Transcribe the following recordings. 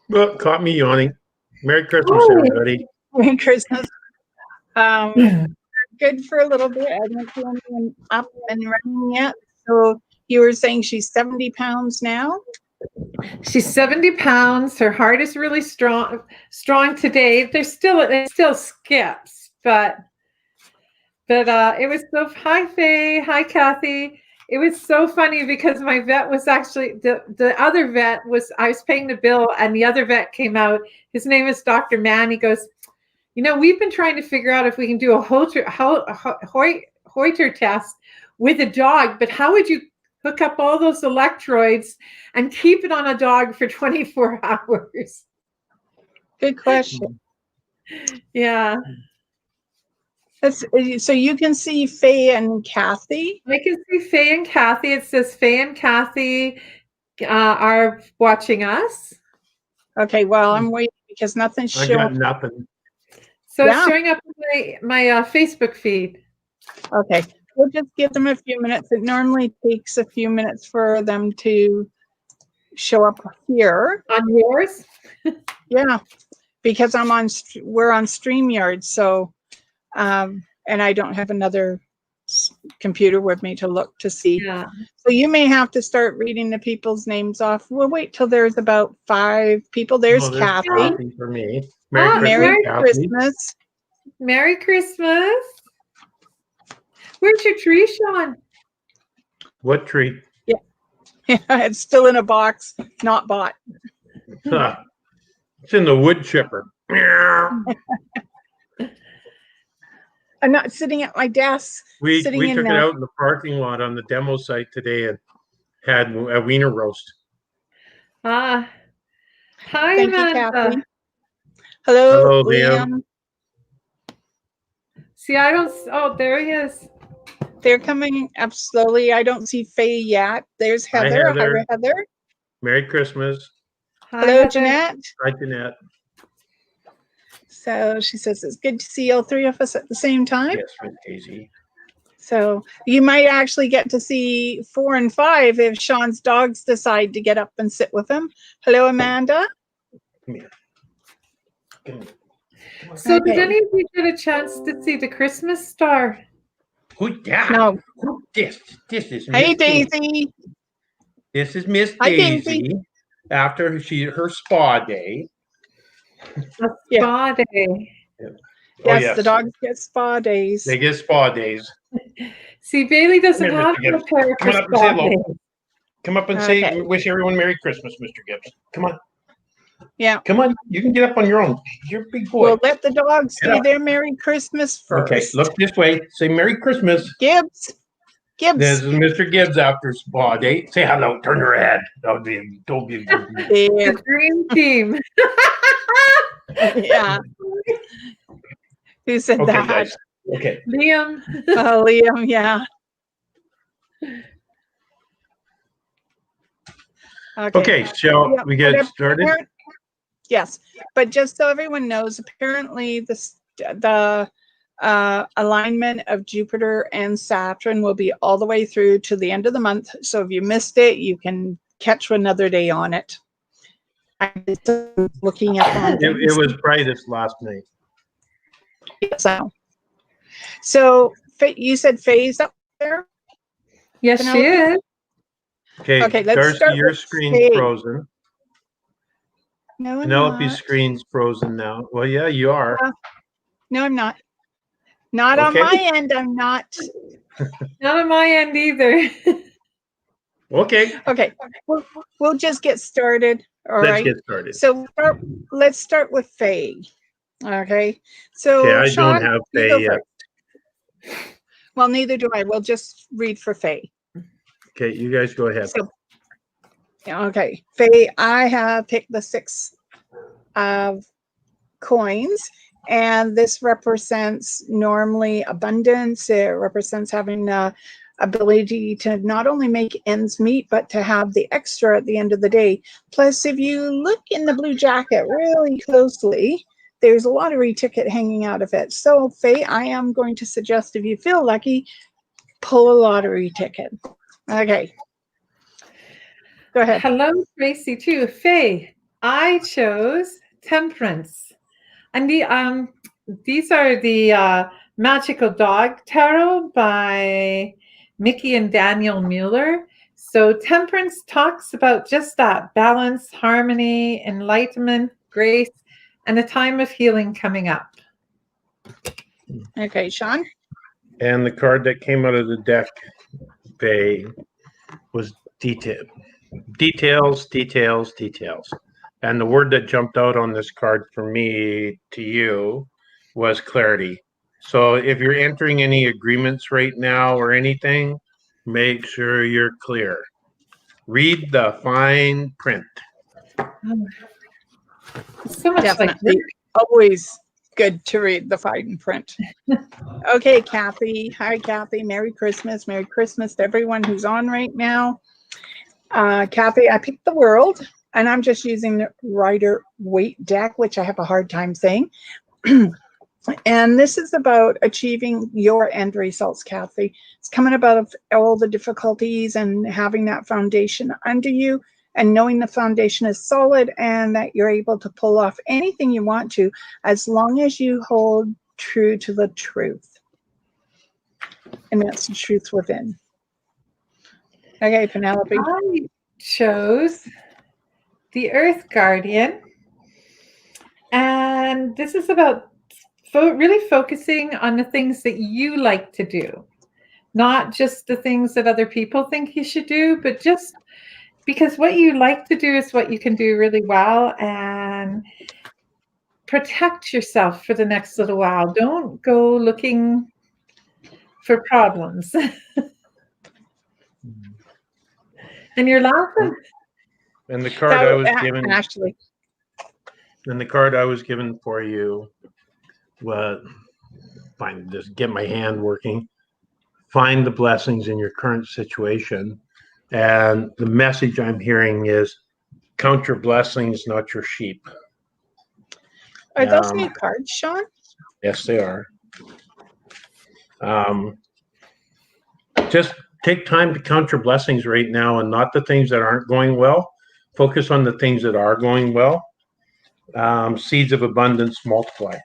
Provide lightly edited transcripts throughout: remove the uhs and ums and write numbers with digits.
Well, caught me yawning. Merry Christmas, Oh, everybody. Merry Christmas. Good for a little bit. I don't see anyone up and running yet. So you were saying she's 70 pounds now? she's 70 pounds. Her heart is really strong today. It still skips, but it was so. Hi, Faye. Hi, Kathy. It was so funny because my vet was actually the other vet was. I was paying the bill, and the other vet came out. His name is Dr. Mann. He goes, we've been trying to figure out if we can do a Holter test with a dog, but how would you hook up all those electrodes and keep it on a dog for 24 hours? Good question. Yeah. So you can see Faye and Kathy. I can see Faye and Kathy. It says Faye and Kathy are watching us. Okay, well, I'm waiting because nothing's showing. I got nothing. So it's showing up in my Facebook feed. Okay, we'll just give them a few minutes. It normally takes a few minutes for them to show up here. On yours? Yeah, because we're on StreamYard, so and I don't have another computer with me to look to see. Yeah. So you may have to start reading the people's names off. We'll wait till there's about 5 people. There's Kathy. Kathy for me. Merry Christmas. Merry Christmas. Where's your tree, Sean? What tree? Yeah, it's still in a box, not bought. It's in the wood chipper. I'm not sitting at my desk. We took it out in the parking lot on the demo site today and had a wiener roast. Hi, Thank Amanda. you, Kathy. Hello, Liam. See, I don't. Oh, there he is. They're coming up slowly. I don't see Faye yet. There's Heather. Hi, Heather. Merry Christmas. Hi, hello, Heather. Jeanette. Hi, Jeanette. So she says it's good to see all 3 of us at the same time. Yes, Miss Daisy. So you might actually get to see 4 and 5 if Sean's dogs decide to get up and sit with him. Hello, Amanda. Come here. Come here. So did any of you get a chance to see the Christmas star? Who? Yeah. No. This is. Hey, Daisy. This is Miss Daisy. After her spa day. Spa day. Yes, the dogs get spa days. They get spa days. See, Bailey doesn't have to prepare for spa days. Come up and say, wish everyone Merry Christmas, Mr. Gibbs. Come on. Yeah. Come on. You can get up on your own. You're a big boy. We'll let the dogs say their Merry Christmas first. Okay, look this way. Say Merry Christmas. Gibbs. This is Mr. Gibbs after spa day. Say hello. Turn your head. Don't be. The dream team. Yeah. Who said that? Guys. Okay. Liam. Oh, Liam, yeah. Okay, shall we get started? Yes, but just so everyone knows, apparently the alignment of Jupiter and Saturn will be all the way through to the end of the month. So if you missed it, you can catch another day on it. I'm looking at it was brightest last night. So you said Faye's up there? Yes, she is. Okay, let's start. Your screen's frozen. No, Penelope's screen's frozen now. Well, yeah, you are. No, I'm not. Not on my end, I'm not. Not on my end either. Okay. Okay. We'll just get started. All right. Let's get started. So let's start with Faye. Okay. So I Sean, don't have Faye yet. Well, neither do I. We'll just read for Faye. Okay, you guys go ahead. So, okay, Faye, I have picked the 6 of coins, and this represents normally abundance. It represents having the ability to not only make ends meet, but to have the extra at the end of the day. Plus, if you look in the blue jacket really closely, there's a lottery ticket hanging out of it. So, Faye, I am going to suggest if you feel lucky, pull a lottery ticket. Okay. Go ahead. Hello, Tracy, too. Faye, I chose temperance. And these are the Magical Dog Tarot by Mickey and Daniel Mueller. So temperance talks about just that balance, harmony, enlightenment, grace, and a time of healing coming up. Okay, Sean. And the card that came out of the deck, Faye, was details. And the word that jumped out on this card for me to you was clarity. So if you're entering any agreements right now or anything, make sure you're clear. Read the fine print. So much Definitely. Always good to read the fine print. Okay, Kathy. Hi, Kathy. Merry Christmas. Merry Christmas to everyone who's on right now. Kathy, I picked the World, and I'm just using the Rider Waite deck, which I have a hard time saying. And this is about achieving your end results, Kathy. It's coming about all the difficulties and having that foundation under you and knowing the foundation is solid and that you're able to pull off anything you want to as long as you hold true to the truth. And that's the truth within. Okay, Penelope. I chose the Earth Guardian. And this is about really focusing on the things that you like to do, not just the things that other people think you should do, but just because what you like to do is what you can do really well, and protect yourself for the next little while. Don't go looking for problems. And you're laughing. And the card I was given, Ashley. And the card I was given for you was, just get my hand working. Find the blessings in your current situation. And the message I'm hearing is count your blessings, not your sheep. Are those new cards, Sean? Yes, they are. Just take time to count your blessings right now and not the things that aren't going well. Focus on the things that are going well. Seeds of abundance multiply.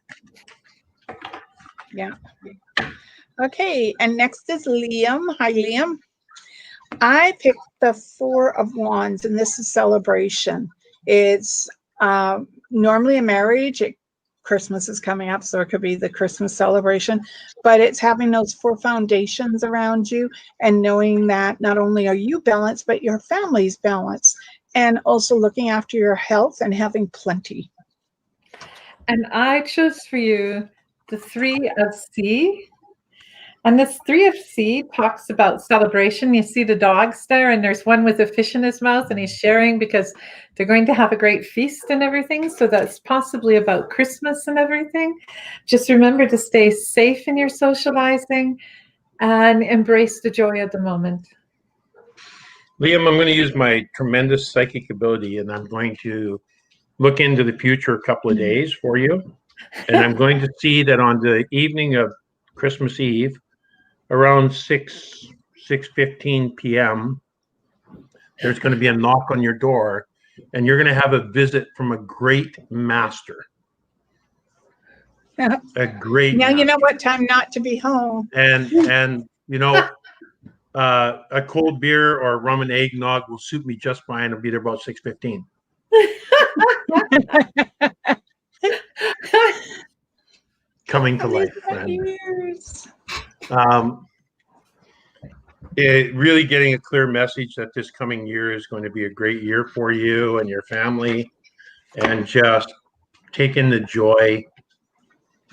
Yeah. Okay, and next is Liam. Hi, Liam. I picked the Four of Wands, and this is celebration. It's normally a marriage. Christmas is coming up, so it could be the Christmas celebration, but it's having those four foundations around you and knowing that not only are you balanced, but your family's balanced, and also looking after your health and having plenty. And I chose for you the Three of Sea. And this Three of Sea talks about celebration. You see the dogs there, and there's one with a fish in his mouth, and he's sharing because they're going to have a great feast and everything. So that's possibly about Christmas and everything. Just remember to stay safe in your socializing and embrace the joy of the moment. Liam, I'm going to use my tremendous psychic ability, and I'm going to look into the future a couple of days for you. And I'm going to see that on the evening of Christmas Eve, around 6:15 p.m., there's going to be a knock on your door, and you're going to have a visit from a great master. A great now master. You know what time not to be home. And you know, a cold beer or rum and eggnog will suit me just fine. I'll be there about 6:15. Coming to life, friend. Really getting a clear message that this coming year is going to be a great year for you and your family, and just take in the joy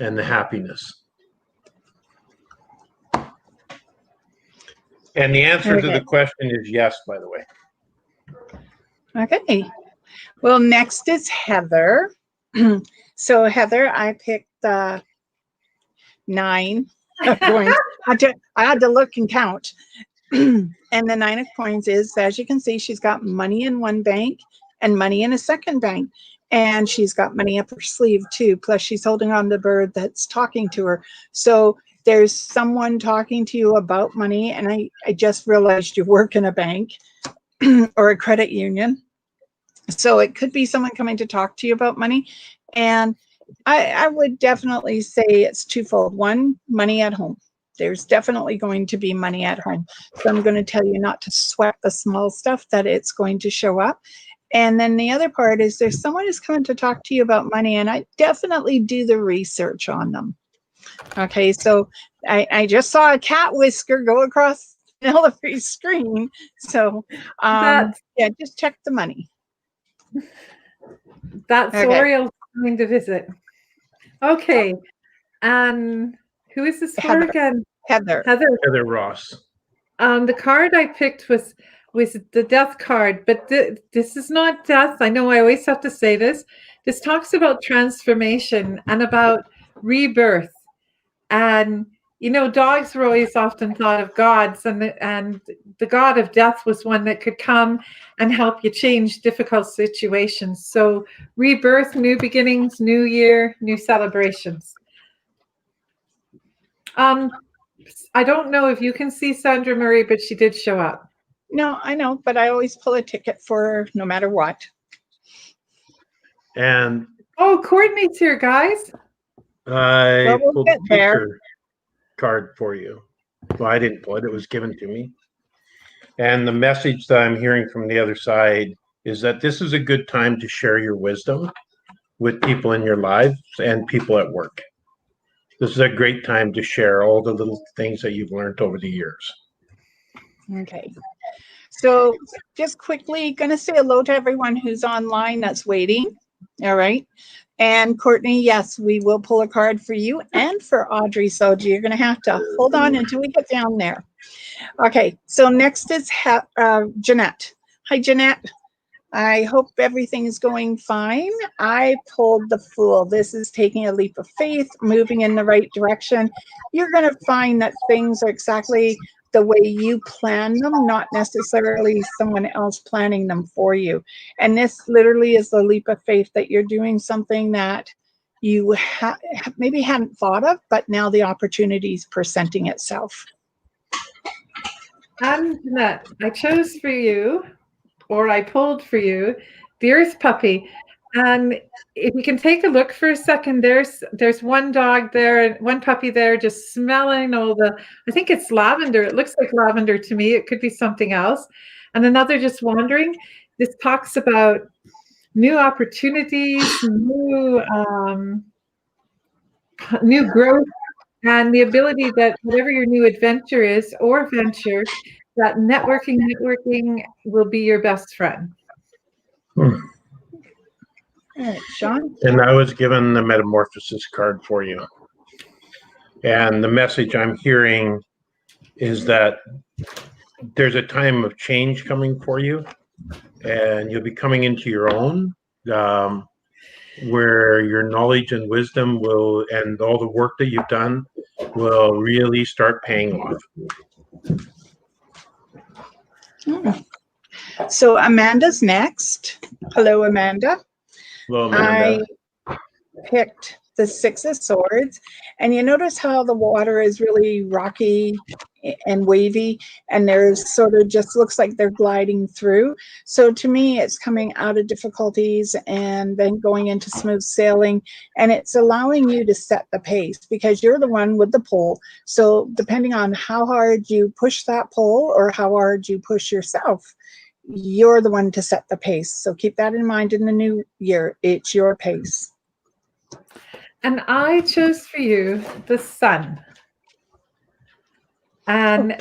and the happiness. And the answer to the question is yes, by the way. Okay. Well, next is Heather. So Heather, I picked 9 coins. I had to look and count. And the 9 of coins is, as you can see, she's got money in one bank and money in a second bank. And she's got money up her sleeve too. Plus she's holding on to the bird that's talking to her. So there's someone talking to you about money. And I just realized you work in a bank or a credit union. So it could be someone coming to talk to you about money. And I would definitely say it's twofold. One, money at home. There's definitely going to be money at home. So I'm going to tell you not to sweat the small stuff, that it's going to show up. And then the other part is there's someone who's coming to talk to you about money, and I definitely do the research on them. Okay, so I just saw a cat whisker go across Penelope's screen. So yeah, just check the money. That's okay. Oriel coming to visit. Okay. And who is this for again? Heather Ross. The card I picked was the death card, but this is not death. I know I always have to say this. This talks about transformation and about rebirth. And you know, dogs were always often thought of gods, and the god of death was one that could come and help you change difficult situations. So rebirth, new beginnings, new year, new celebrations. I don't know if you can see Sandra Murray, but she did show up. No, I know, but I always pull a ticket for her no matter what. And Courtney's here, guys. I pulled a teacher card for you. Well, I didn't pull it. It was given to me. And the message that I'm hearing from the other side is that this is a good time to share your wisdom with people in your lives and people at work. This is a great time to share all the little things that you've learned over the years. Okay. So just quickly, going to say hello to everyone who's online that's waiting. All right. And Courtney, yes, we will pull a card for you and for Audrey. So you're going to have to hold on until we get down there. Okay. So next is Jeanette. Hi, Jeanette. I hope everything is going fine. I pulled the Fool. This is taking a leap of faith, moving in the right direction. You're going to find that things are exactly the way you plan them, not necessarily someone else planning them for you. And this literally is the leap of faith that you're doing something that you maybe hadn't thought of, but now the opportunity is presenting itself. And Jeanette, I chose for you, or I pulled for you, the Earth Puppy. And if you can take a look for a second, there's one dog there, one puppy there, just smelling all I think it's lavender. It looks like lavender to me. It could be something else. And another just wandering. This talks about new opportunities, new growth, and the ability that whatever your new adventure is or venture, that networking will be your best friend. All right, Sean. And I was given the Metamorphosis card for you. And the message I'm hearing is that there's a time of change coming for you, and you'll be coming into your own, where your knowledge and wisdom and all the work that you've done will really start paying off. So Amanda's next. Hello, Amanda. Hello, Amanda. I picked the Six of Swords, and you notice how the water is really rocky and wavy, and there's sort of just looks like they're gliding through. So to me, it's coming out of difficulties and then going into smooth sailing, and it's allowing you to set the pace because you're the one with the pole. So depending on how hard you push that pole or how hard you push yourself, you're the one to set the pace. So keep that in mind in the new year. It's your pace. And I chose for you the Sun. And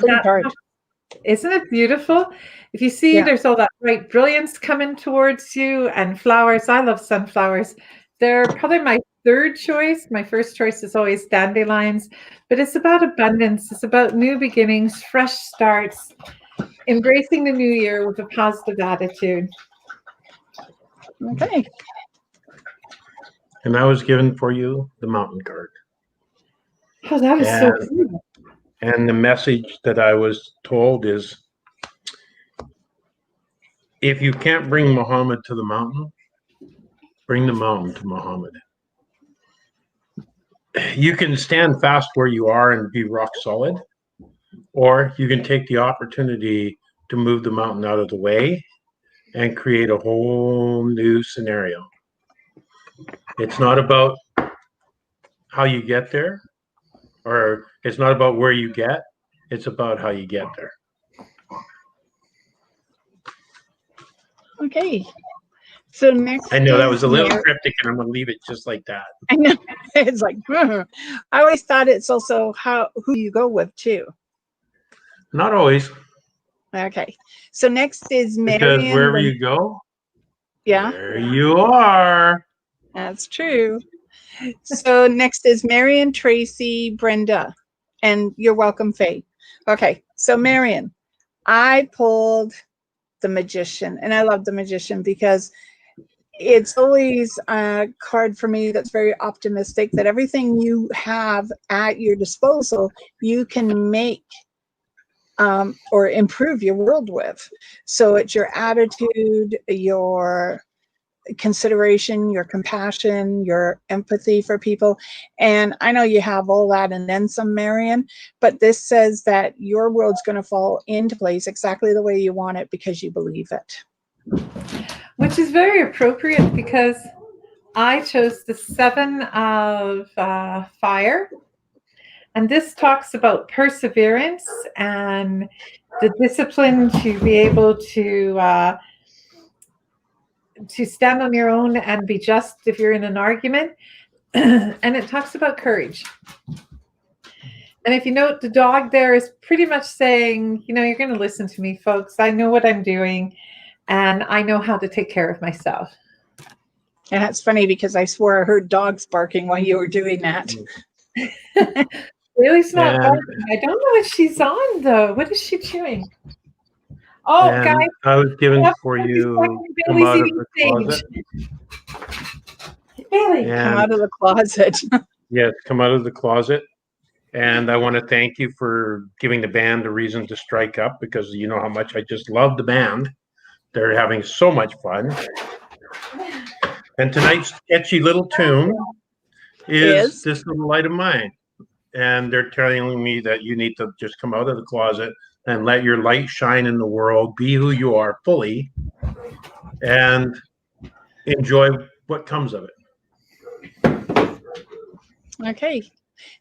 isn't it beautiful? If you see, there's all that bright brilliance coming towards you and flowers. I love sunflowers. They're probably my third choice. My first choice is always dandelions, but it's about abundance. It's about new beginnings, fresh starts, embracing the new year with a positive attitude. Okay. And I was given for you the Mountain card. Oh, that is so cool. And the message that I was told is, if you can't bring Muhammad to the mountain, bring the mountain to Muhammad. You can stand fast where you are and be rock solid, or you can take the opportunity to move the mountain out of the way and create a whole new scenario. It's not about how you get there, or it's not about where you get, it's about how you get there. Okay. So next, I know that was is a little Mary. cryptic, and I'm going to leave it just like that. I know it's like I always thought it's also who you go with too. Not always, Okay. So next is because Marion. wherever you go, Yeah, there you are. that's true. So next is Marion, Tracy, Brenda, and you're welcome, Faye. Okay. So Marion, I pulled the Magician, and I love the Magician because it's always a card for me that's very optimistic, that everything you have at your disposal, you can make or improve your world with. So it's your attitude, your consideration, your compassion, your empathy for people. And I know you have all that and then some, Marion, but this says that your world's going to fall into place exactly the way you want it because you believe it. Which is very appropriate because I chose the 7 of fire. And this talks about perseverance and the discipline to be able to stand on your own and be just if you're in an argument. And it talks about courage. And if you note, the dog there is pretty much saying, you're going to listen to me, folks. I know what I'm doing, and I know how to take care of myself. And that's funny because I swore I heard dogs barking while you were doing that. Really not barking. I don't know what she's on, though. What is she chewing? Oh, And guys. I was given for you come out of the closet. Bailey. Come out of the closet. Yes, come out of the closet. And I want to thank you for giving the band a reason to strike up, because you know how much I just love the band. They're having so much fun. And tonight's sketchy little tune is This Little Light of Mine. And they're telling me that you need to just come out of the closet and let your light shine in the world, be who you are fully, and enjoy what comes of it. Okay.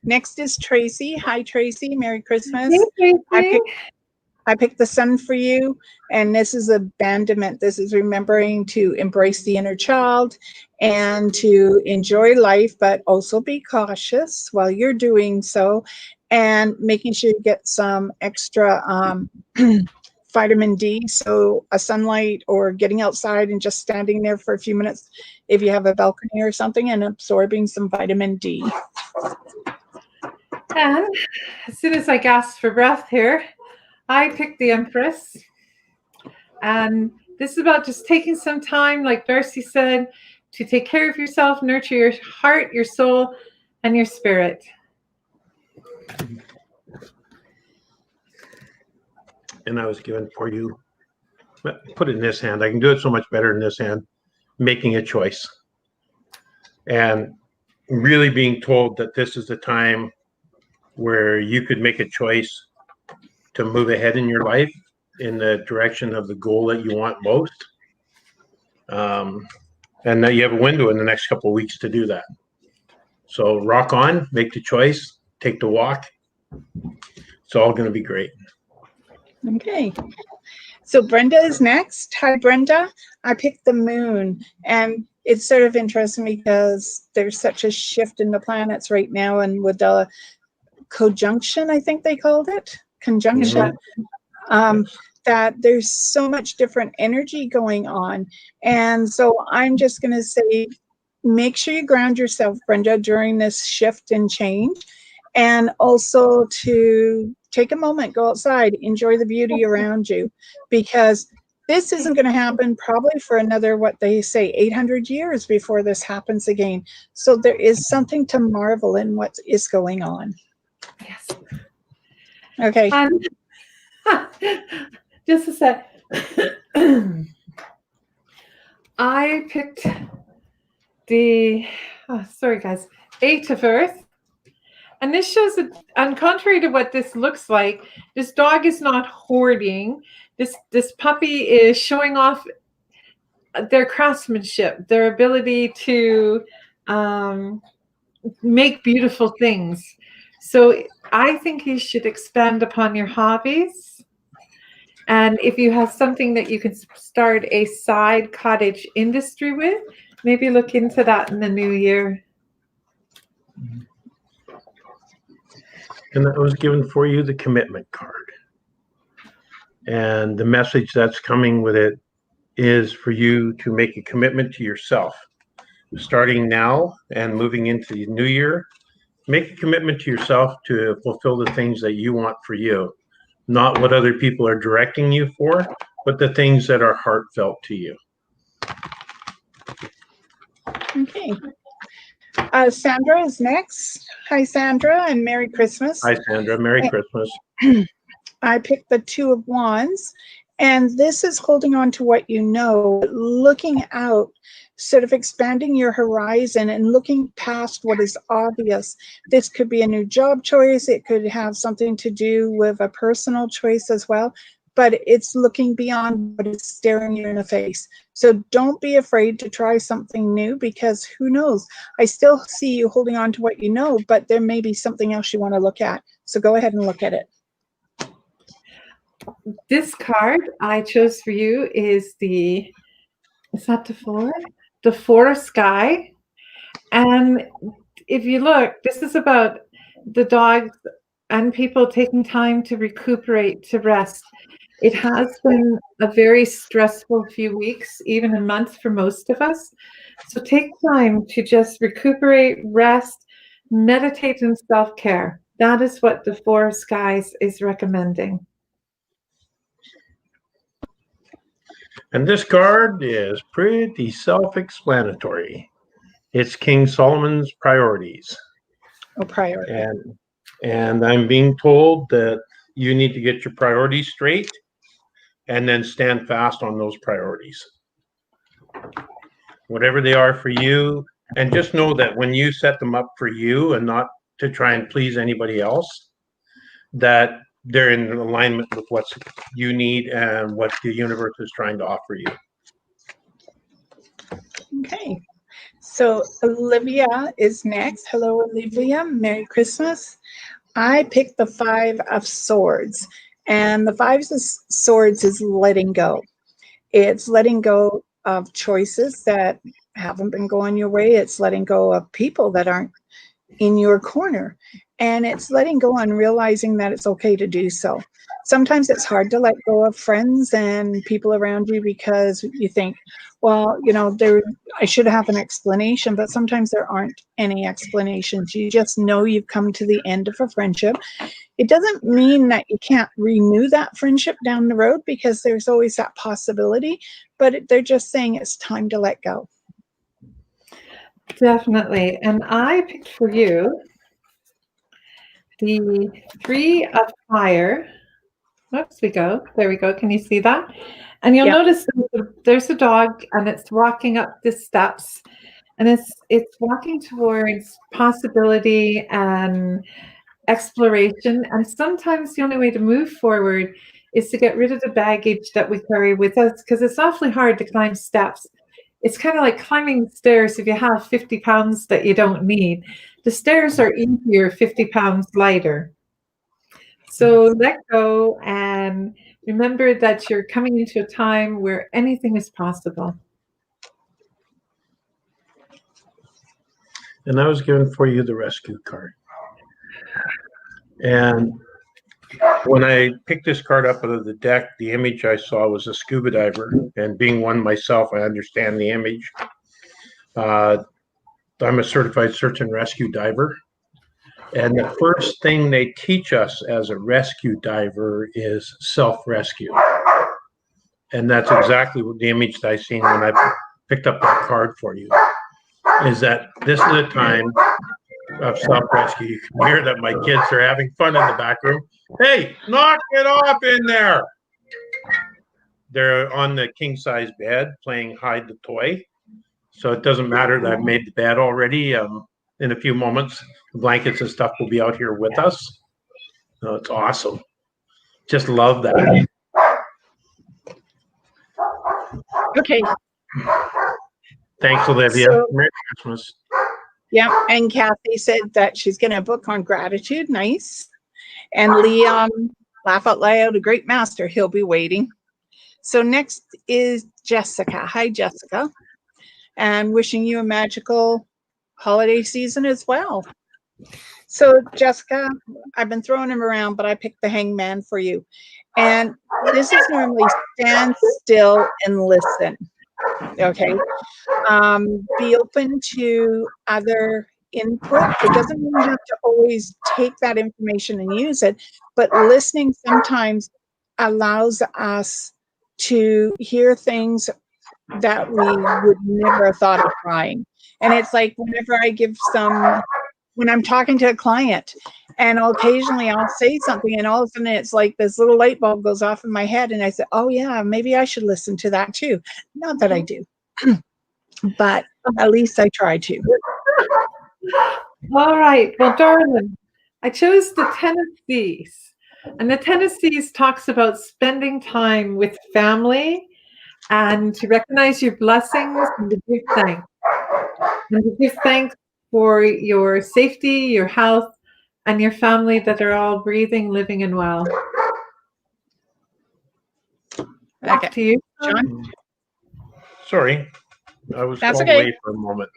Next is Tracy. Hi, Tracy. Merry Christmas. Hey, Tracy. I picked the sun for you, and this is abandonment. This is remembering to embrace the inner child and to enjoy life, but also be cautious while you're doing so, and making sure you get some extra vitamin D. So a sunlight or getting outside and just standing there for a few minutes if you have a balcony or something, and absorbing some vitamin D. And as soon as I gasped for breath here, I picked the Empress. And this is about just taking some time, like Darcy said, to take care of yourself, nurture your heart, your soul, and your spirit. And I was given for you, put it in this hand. I can do it so much better in this hand, making a choice. And really being told that this is the time where you could make a choice to move ahead in your life in the direction of the goal that you want most. And that you have a window in the next couple of weeks to do that. So rock on, make the choice, take the walk. It's all going to be great. Okay. So Brenda is next. Hi, Brenda. I picked the moon, and it's sort of interesting because there's such a shift in the planets right now, and with the conjunction, I think they called it, conjunction, that there's so much different energy going on. And so I'm just going to say, make sure you ground yourself, Brenda, during this shift and change. And also to take a moment, go outside, enjoy the beauty around you, because this isn't going to happen probably for another, what they say, 800 years before this happens again. So there is something to marvel in what is going on. Yes. Okay. Just a sec. I picked the, sorry guys, 8 of Earth. And this shows that, and contrary to what this looks like, this dog is not hoarding. This puppy is showing off their craftsmanship, their ability to make beautiful things. So I think you should expand upon your hobbies. And if you have something that you can start a side cottage industry with, maybe look into that in the new year. And that was given for you the commitment card. And the message that's coming with it is for you to make a commitment to yourself. Starting now and moving into the new year, make a commitment to yourself to fulfill the things that you want for you, not what other people are directing you for, but the things that are heartfelt to you. Okay. Sandra is next. Hi, Sandra, and Merry Christmas. Hi, Sandra. Merry Christmas. I picked the Two of Wands, and this is holding on to what you know, looking out, sort of expanding your horizon and looking past what is obvious. This could be a new job choice. It could have something to do with a personal choice as well, but it's looking beyond what is staring you in the face. So don't be afraid to try something new, because who knows? I still see you holding on to what you know, but there may be something else you want to look at. So go ahead and look at it. This card I chose for you is that the four? The Four of Sky. And if you look, this is about the dogs and people taking time to recuperate, to rest. It has been a very stressful few weeks, even a month for most of us. So take time to just recuperate, rest, meditate, and self-care. That is what the Four of Skies is recommending. And this card is pretty self-explanatory. It's King Solomon's priorities. Oh, priority. And I'm being told that you need to get your priorities straight and then stand fast on those priorities. Whatever they are for you, and just know that when you set them up for you and not to try and please anybody else, that they're in alignment with what you need and what the universe is trying to offer you. Okay. So Olivia is next. Hello, Olivia. Merry Christmas. I picked the Five of Swords, and the Five of Swords is letting go. It's letting go of choices that haven't been going your way. It's letting go of people that aren't in your corner. And it's letting go and realizing that it's okay to do so. Sometimes it's hard to let go of friends and people around you because you think, well, you know, I should have an explanation, but sometimes there aren't any explanations. You just know you've come to the end of a friendship. It doesn't mean that you can't renew that friendship down the road, because there's always that possibility, but they're just saying it's time to let go. Definitely. And I picked for you the Three of Fire. Oops, there we go. Can you see that? And you'll notice there's a dog, and it's walking up the steps, and it's walking towards possibility and exploration. And sometimes the only way to move forward is to get rid of the baggage that we carry with us, because it's awfully hard to climb steps. It's kind of like climbing stairs if you have 50 pounds that you don't need. The stairs are easier 50 pounds lighter. So let go and remember that you're coming into a time where anything is possible. And I was given for you the rescue card. And when I picked this card up out of the deck, the image I saw was a scuba diver. And being one myself, I understand the image. I'm a certified search and rescue diver. And the first thing they teach us as a rescue diver is self-rescue. And that's exactly what the image that I seen when I picked up that card for you, is that this is a time of self-rescue. You can hear that my kids are having fun in the back room. Hey, knock it off in there. They're on the king-size bed playing hide the toy. So it doesn't matter that I've made the bed already. In a few moments, the blankets and stuff will be out here with us. Oh, it's awesome. Just love that. Okay. Thanks, Olivia. So- Merry Christmas. Yeah, and Kathy said that she's going to book on gratitude. Nice. And Liam, laugh out loud, a great master. He'll be waiting. So next is Jessica. Hi, Jessica. And wishing you a magical holiday season as well. So Jessica, I've been throwing him around, but I picked the hangman for you. And this is normally stand still and listen. Okay. Be open to other input. It doesn't mean you have to always take that information and use it, but listening sometimes allows us to hear things that we would never have thought of trying. And it's like whenever I give when I'm talking to a client, and occasionally I'll say something and all of a sudden it's like this little light bulb goes off in my head and I say, oh yeah, maybe I should listen to that too. Not that I do. But at least I try to. All right. Well, darling, I chose the Tennessees. And the Tennessees talks about spending time with family and to recognize your blessings and to give thanks. And to give thanks for your safety, your health, and your family that are all breathing, living, and well. Back Okay. to you, John? Sorry, I was That's called okay. away for a moment.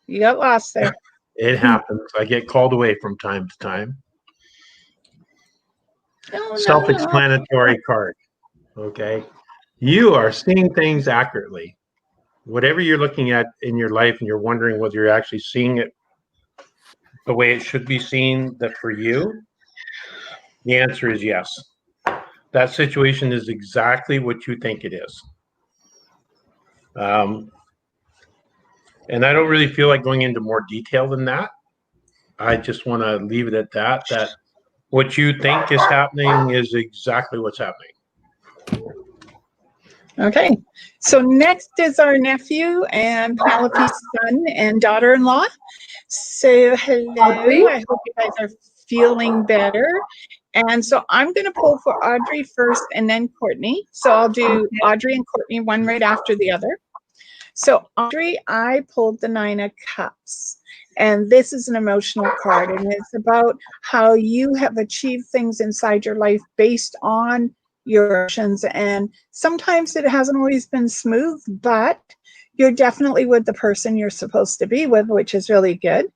You got lost there. It happens. I get called away from time to time. No. Self-explanatory card. Okay. You are seeing things accurately. Whatever you're looking at in your life and you're wondering whether you're actually seeing it the way it should be seen that for you, the answer is yes. That situation is exactly what you think it is. And I don't really feel like going into more detail than that. I just want to leave it at that what you think is happening is exactly what's happening. Okay. So next is our nephew and Penelope's son and daughter-in-law. So hello. Audrey? I hope you guys are feeling better. And so I'm going to pull for Audrey first and then Courtney. So I'll do Audrey and Courtney one right after the other. So Audrey, I pulled the 9 of Cups. And this is an emotional card. And it's about how you have achieved things inside your life based on your actions. And sometimes it hasn't always been smooth, but you're definitely with the person you're supposed to be with, which is really good.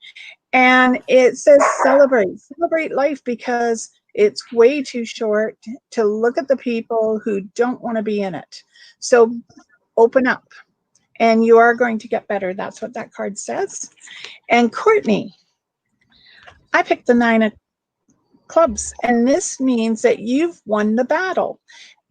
And it says celebrate life, because it's way too short to look at the people who don't want to be in it. So open up and you are going to get better. That's what that card says. And Courtney, I picked the 9 of Clubs, and this means that you've won the battle.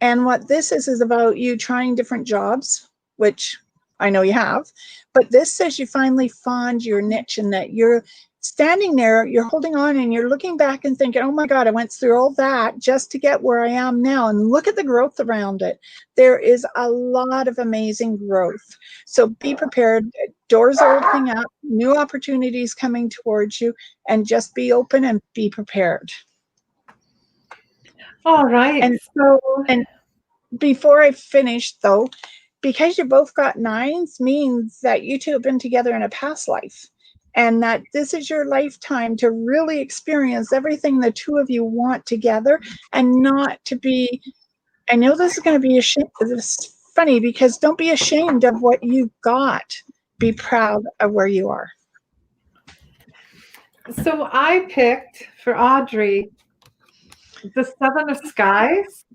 And what this is about you trying different jobs, which I know you have, but this says you finally found your niche and that you're standing there, you're holding on and you're looking back and thinking, oh my God, I went through all that just to get where I am now. And look at the growth around it. There is a lot of amazing growth. So be prepared. Doors are opening up, new opportunities coming towards you, and just be open and be prepared. All right. And before I finish though, because you both got 9s means that you two have been together in a past life, and that this is your lifetime to really experience everything the two of you want together, and not to be, I know this is going to be it's funny, because don't be ashamed of what you got. Be proud of where you are. So I picked for Audrey the 7 of Skies,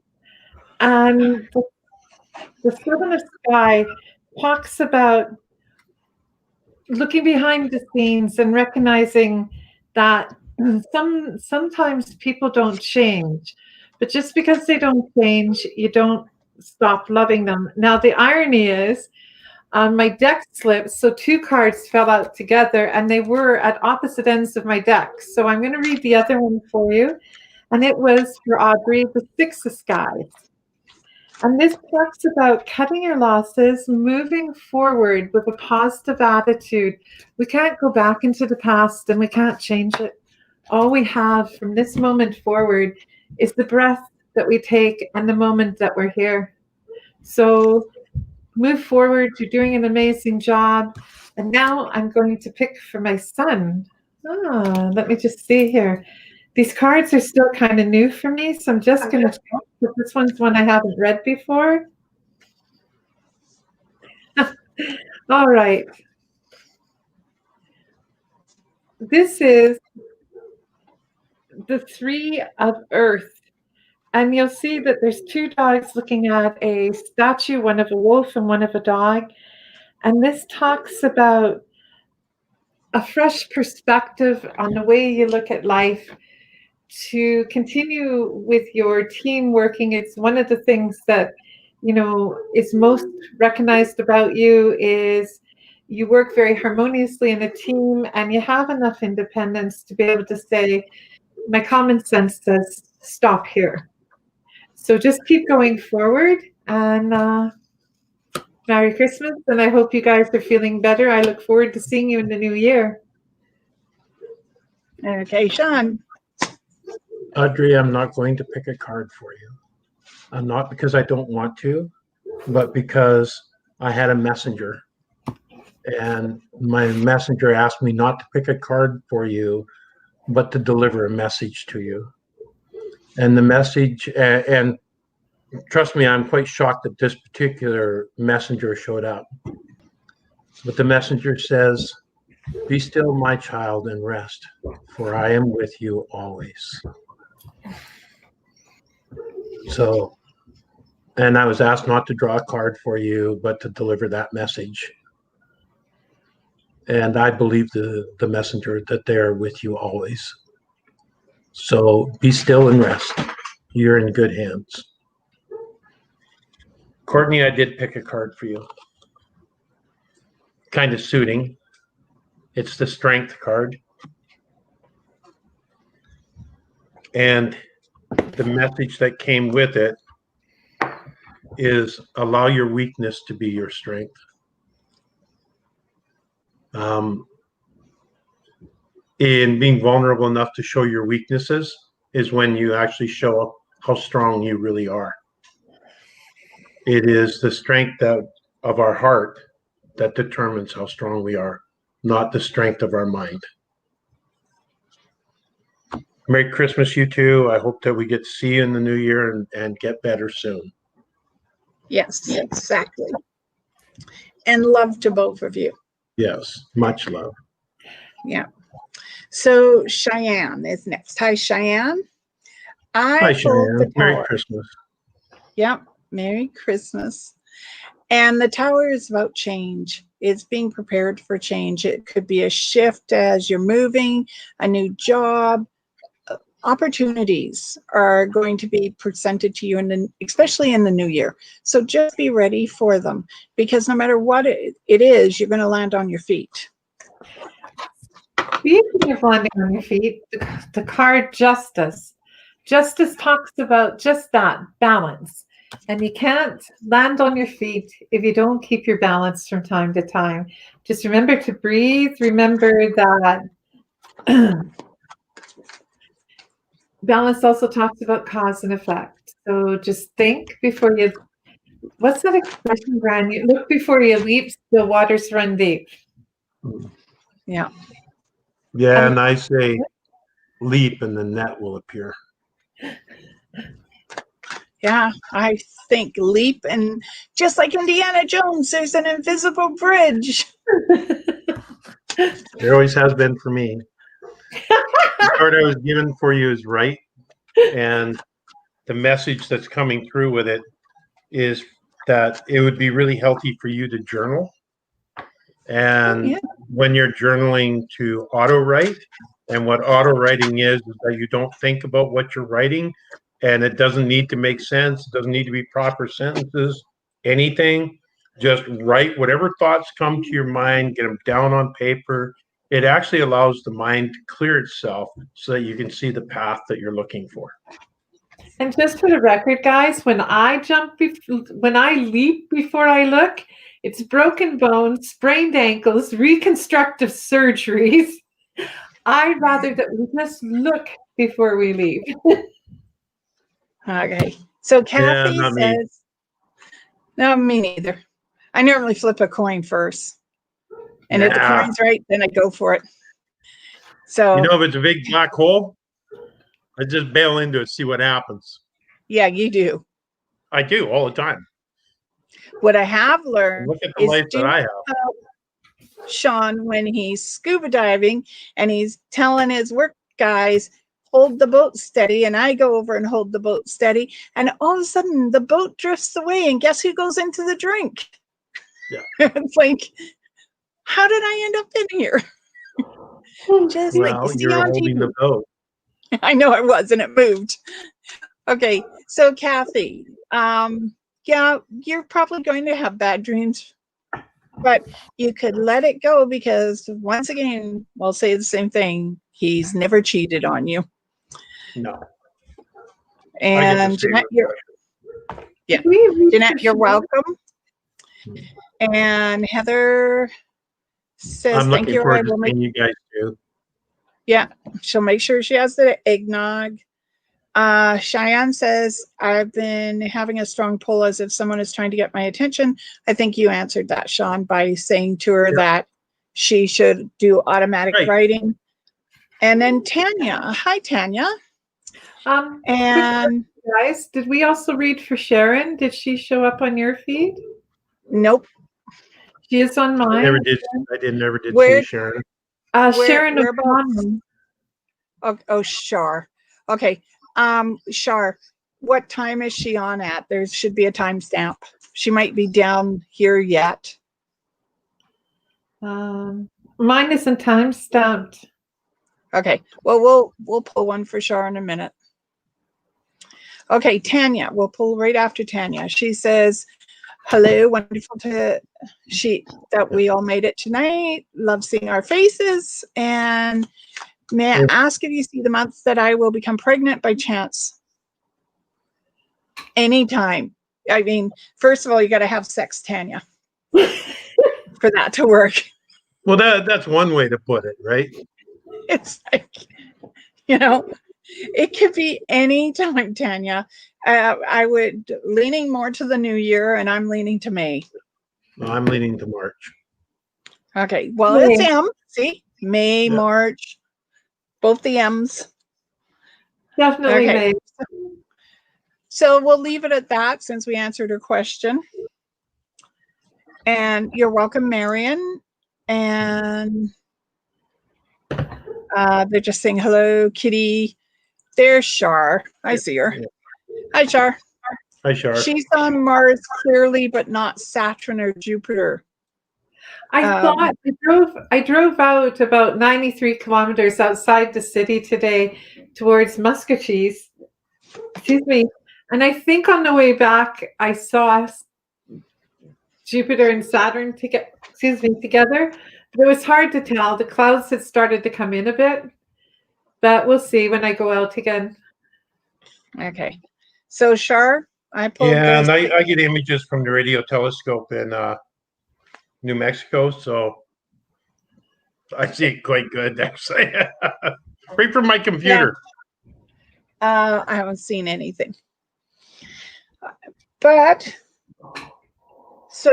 and the 7 of Sky talks about looking behind the scenes and recognizing that sometimes people don't change, but just because they don't change, you don't stop loving them. Now the irony is, my deck slipped, so 2 cards fell out together, and they were at opposite ends of my deck. So I'm going to read the other one for you. And it was for Audrey, the 6 of Skies. And this talks about cutting your losses, moving forward with a positive attitude. We can't go back into the past and we can't change it. All we have from this moment forward is the breath that we take and the moment that we're here. So move forward. You're doing an amazing job. And now I'm going to pick for my son. Let me just see here. These cards are still kind of new for me, so I'm just going to check. But this one's one I haven't read before. All right. This is the Three of Earth. And you'll see that there's two dogs looking at a statue, one of a wolf and one of a dog. And this talks about a fresh perspective on the way you look at life, to continue with your team working. It's one of the things that, is most recognized about you is you work very harmoniously in a team, and you have enough independence to be able to say, my common sense says stop here. So just keep going forward, and Merry Christmas, and I hope you guys are feeling better. I look forward to seeing you in the new year. Okay, Sean. Audrey, I'm not going to pick a card for you. Not because I don't want to, but because I had a messenger. And my messenger asked me not to pick a card for you, but to deliver a message to you. And the message, and trust me, I'm quite shocked that this particular messenger showed up. But the messenger says, "Be still, my child, and rest, for I am with you always." So, and I was asked not to draw a card for you, but to deliver that message. And I believe the messenger that they are with you always. So be still and rest. You're in good hands. Courtney, I did pick a card for you. Kind of suiting. It's the Strength card. And the message that came with it is allow your weakness to be your strength. In being vulnerable enough to show your weaknesses is when you actually show up how strong you really are. It is the strength of our heart that determines how strong we are, not the strength of our mind. Merry Christmas, you two. I hope that we get to see you in the new year and get better soon. Yes, exactly. And love to both of you. Yes, much love. Yeah. So Cheyenne is next. Hi, Cheyenne. Hi, Cheyenne. Merry Christmas. Yep. Merry Christmas. And the tower is about change. It's being prepared for change. It could be a shift as you're moving, a new job. Opportunities are going to be presented to you, especially in the new year. So just be ready for them, because no matter what it is, you're going to land on your feet. Speaking of landing on your feet, the card Justice. Justice talks about just that, balance. And you can't land on your feet if you don't keep your balance from time to time. Just remember to breathe. Remember that balance also talks about cause and effect. So just think before you, what's that expression, Brian? You look before you leap, the waters run deep. Yeah. Yeah, and I say leap and the net will appear. Yeah, I think leap, and just like Indiana Jones, there's an invisible bridge. There always has been for me. The card I was given for you is right, and the message that's coming through with it is that it would be really healthy for you to journal. And when you're journaling, to auto write. And what auto writing is that you don't think about what you're writing, and it doesn't need to make sense. It doesn't need to be proper sentences, anything. Just write whatever thoughts come to your mind, get them down on paper. It actually allows the mind to clear itself so that you can see the path that you're looking for. And just for the record, guys, when I leap before I look, it's broken bones, sprained ankles, reconstructive surgeries. I'd rather that we just look before we leave. Okay. So Kathy says, no, me neither. I normally flip a coin first. And if the Nah. coin's right, then I go for it. So, You know, if it's a big black hole, I just bail into it, see what happens. yeah, you do. I do all the time. What I have learned Look at the is life that do I have. Sean when he's scuba diving and he's telling his work guys, hold the boat steady, and I go over and hold the boat steady, and all of a sudden the boat drifts away, and guess who goes into the drink? Yeah. It's like, how did I end up in here? Just like you see you're on holding TV. the boat. I know I was, and it moved. Okay, so Kathy, yeah, you're probably going to have bad dreams, but you could let it go because once again, I'll say the same thing. He's never cheated on you. No. And Jeanette, Jeanette, you're welcome. And Heather says, I'm thank looking you. forward to seeing you guys too. Yeah, she'll make sure she has the eggnog. Cheyenne says, I've been having a strong pull as if someone is trying to get my attention. I think you answered that, Sean, by saying to her that she should do automatic writing. And then Tanya. Hi, Tanya. And guys, did we also read for Sharon? Did she show up on your feed? Nope. She is on mine. Never did see Sharon. Sharon. Oh, Shar. Okay. Shar, what time is she on at? There should be a timestamp. She might be down here yet. Mine isn't time stamped. Okay. Well, we'll pull one for Shar in a minute. Okay, Tanya. We'll pull right after Tanya. She says, hello, wonderful that we all made it tonight. Love seeing our faces. And may I ask if you see the months that I will become pregnant by chance? Anytime. I mean, first of all, you got to have sex, Tanya, for that to work. Well, that's one way to put it, right? It's like, it could be any time, Tanya. I would leaning more to the new year, and I'm leaning to May. No, I'm leaning to March. Okay. Well, it's M. See, May, March, both the M's. Definitely May. So we'll leave it at that since we answered her question. And you're welcome, Marion. And they're just saying hello, Kitty. There's Shar. I see her. Yeah. Hi, Shar. Hi, Shar. She's on Mars clearly, but not Saturn or Jupiter. I drove out about 93 kilometers outside the city today towards Muscatcheese. Excuse me. And I think on the way back, I saw Jupiter and Saturn together. But it was hard to tell. The clouds had started to come in a bit. But we'll see when I go out again. Okay. So, Shar, I pulled and I get images from the radio telescope in New Mexico, so I see it quite good, actually. Right from my computer. Yeah. I haven't seen anything. But, so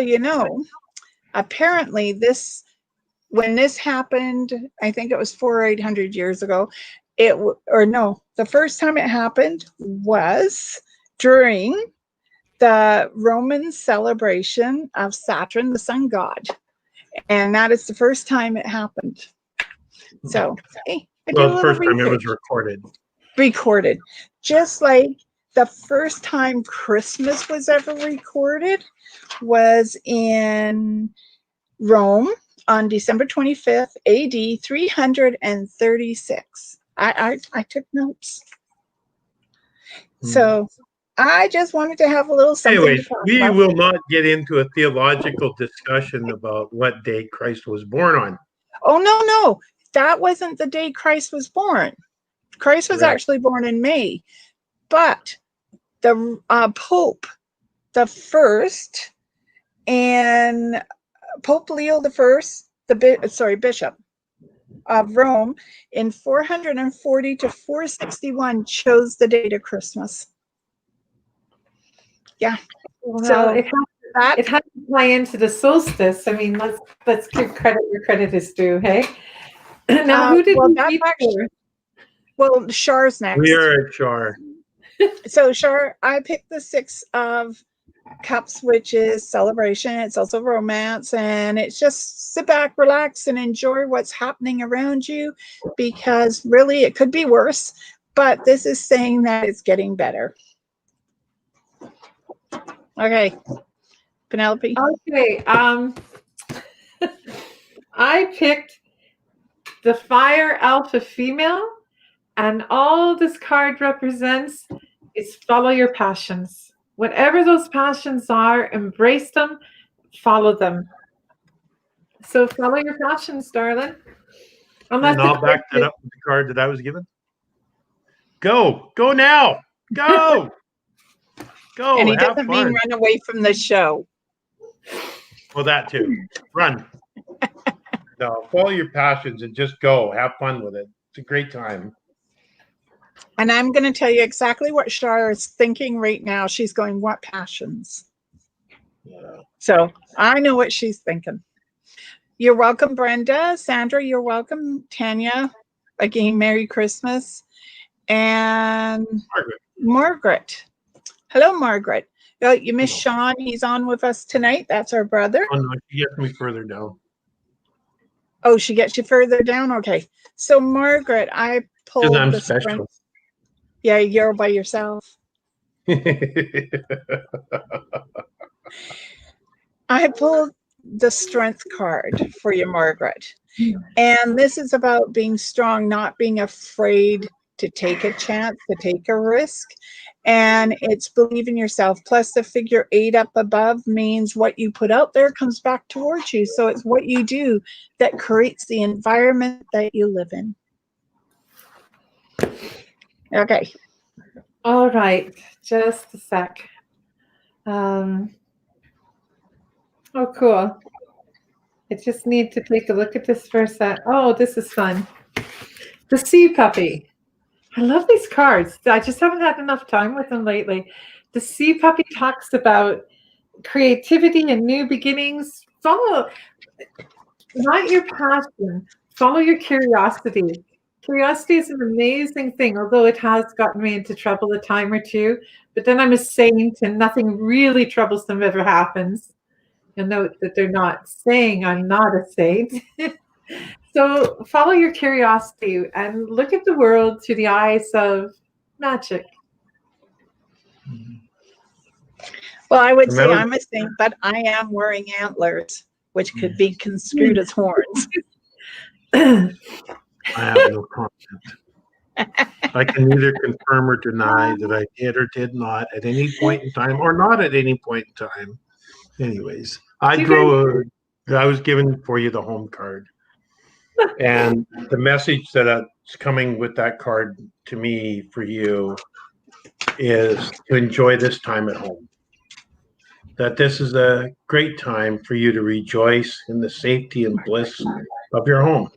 apparently when this happened, I think it was 800 years ago, the first time it happened was during the Roman celebration of Saturn, the sun god. And that is the first time it happened. So, hey, the first time it was recorded. Just like the first time Christmas was ever recorded was in Rome on December 25th, AD 336. I took notes. So I just wanted to have a little something. Anyways, we will not get into a theological discussion about what day Christ was born on. Oh, no. That wasn't the day Christ was born. Christ was actually born in May. But the Pope the First and Pope Leo the First, Bishop of Rome, in 440 to 461 chose the date of Christmas. Yeah. Well, it That it has to play into the solstice. I mean, let's give credit where credit is due. Hey, now who did well, we that's read actually for? well, Char's next. We are at Char. So Char, I picked the 6 of Cups, which is celebration. It's also romance, and it's just sit back, relax, and enjoy what's happening around you, because really it could be worse, but this is saying that it's getting better. Okay, Penelope. Okay, I picked the Fire Alpha Female, and all this card represents is follow your passions. Whatever those passions are, embrace them, follow them. So follow your passions, darling. Unless And I'll back that up with the card that I was given. Go now, go. And he have doesn't mean fun. run away from the show. Well, that too. Run. No, follow your passions and just go. Have fun with it. It's a great time. And I'm going to tell you exactly what Char is thinking right now. She's going, what passions? Yeah. So I know what she's thinking. You're welcome, Brenda. Sandra, you're welcome. Tanya, again, Merry Christmas. And Margaret. Hello, Margaret. Oh, you missed Sean. He's on with us tonight. That's our brother. Oh, no, she gets me further down. Oh, she gets you further down? Okay. So, Margaret, I pulled I'm the special. strength. Yeah, you're by yourself. I pulled the strength card for you, Margaret. And this is about being strong, not being afraid to take a chance, to take a risk. And it's believe in yourself. Plus the figure 8 up above means what you put out there comes back towards you. So it's what you do that creates the environment that you live in. Okay. All right, just a sec. Oh, cool. I just need to take a look at this for a sec. Oh, this is fun. The Sea Puppy. I love these cards. I just haven't had enough time with them lately. The Sea Puppy talks about creativity and new beginnings. Follow, not your passion, follow your curiosity. Curiosity is an amazing thing, although it has gotten me into trouble a time or two. But then I'm a saint and nothing really troublesome ever happens. You'll note that they're not saying I'm not a saint. So follow your curiosity and look at the world through the eyes of magic. Well, I would say I'm a saint, but I am wearing antlers, which could be construed as horns. I have no comment. I can neither confirm or deny that I did or did not at any point in time, or not at any point in time. Anyways, I was given for you the home card. And the message that's coming with that card to me for you is to enjoy this time at home. That this is a great time for you to rejoice in the safety and bliss of your home.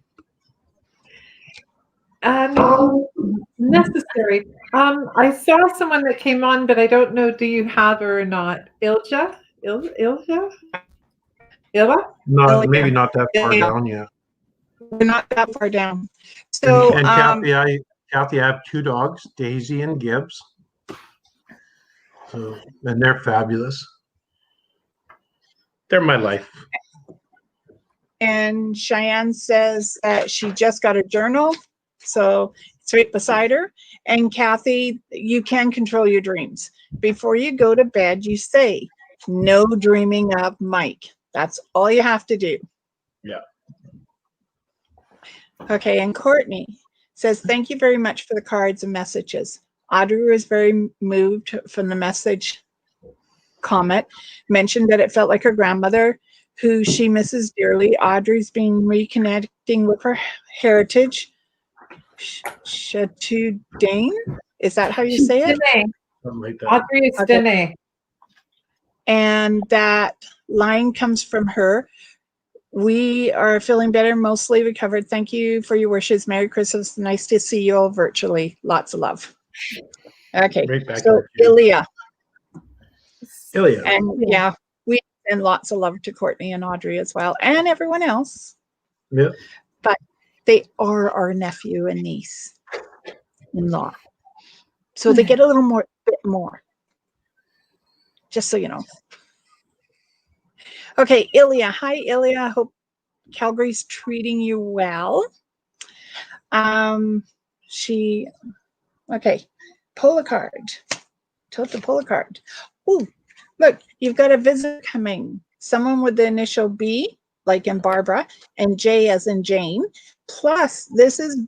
Necessary. I saw someone that came on, but I don't know. Do you have her or not? Ilja? Ilja? No, maybe not that far down yet. We're not that far down. So, and Kathy, I have 2 dogs, Daisy and Gibbs. So, and they're fabulous. They're my life. And Cheyenne says that she just got a journal, so it's right beside her. And Kathy, you can control your dreams. Before you go to bed, you say, no dreaming of Mike. That's all you have to do. Yeah. Okay, and Courtney says, thank you very much for the cards and messages. Audrey was very moved from the message comment, mentioned that it felt like her grandmother, who she misses dearly. Audrey's been reconnecting with her heritage. Chatudane? Is that how you say it? Something like that. Audrey is Dene. And that line comes from her. We are feeling better, mostly recovered. Thank you for your wishes. Merry Christmas. Nice to see you all virtually. Lots of love. Okay, Right back so at you. Ilya. Ilya. And yeah, we And lots of love to Courtney and Audrey as well, and everyone else. Yeah. But they are our nephew and niece in law. So they get a little more, bit more. Just so you know. Okay, Ilya. Hi, Ilya. Hope Calgary's treating you well. Okay, pull a card. Tilt the pull a card. Oh, look, you've got a visitor coming. Someone with the initial B, like in Barbara, and J as in Jane. Plus, this is